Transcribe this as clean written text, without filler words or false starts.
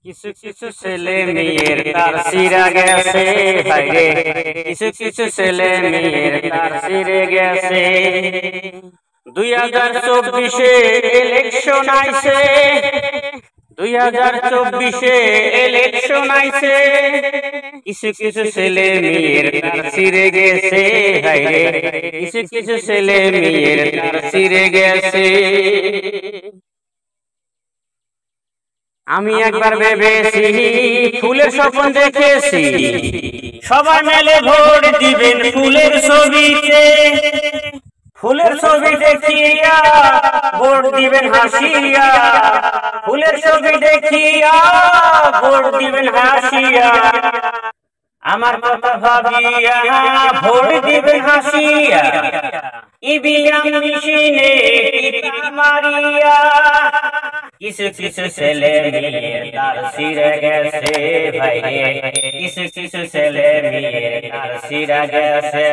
কিছু কিছু ছেলে মেয়ের তার সিরা গেছে, হায়রে কিছু কিছু ছেলে মেয়ের তার সিরে গেছে। 2024-এ ইলেকশন আইছে, 2024-এ ইলেকশন আইছে। কিছু কিছু ছেলে মেয়ের তার সিরে গেছে, হায়রে কিছু কিছু ছেলে মেয়ের তার সিরে গেছে। আমি একবার ভেবেছি, ফুলের স্বপ্ন দেখেছি, সবাই মিলে ভোট দিবেন ফুলের ছবিতে। ফুলের ছবি দেখিয়া ভোট দিবেন হাসিয়া, ফুলের ছবি দেখিয়া ভোট দিবেন হাসিয়া। আমার কথা ভাবিয়া ভোট দিবেন হাসিয়া, ইভিএম মেশিনে টিপা মারিয়া। কিছু কিছু ছেলে মেয়ের তার সিরে গেছে, ভাইরে কিছু কিছু ছেলে মেয়ের তার সিরে গেছে।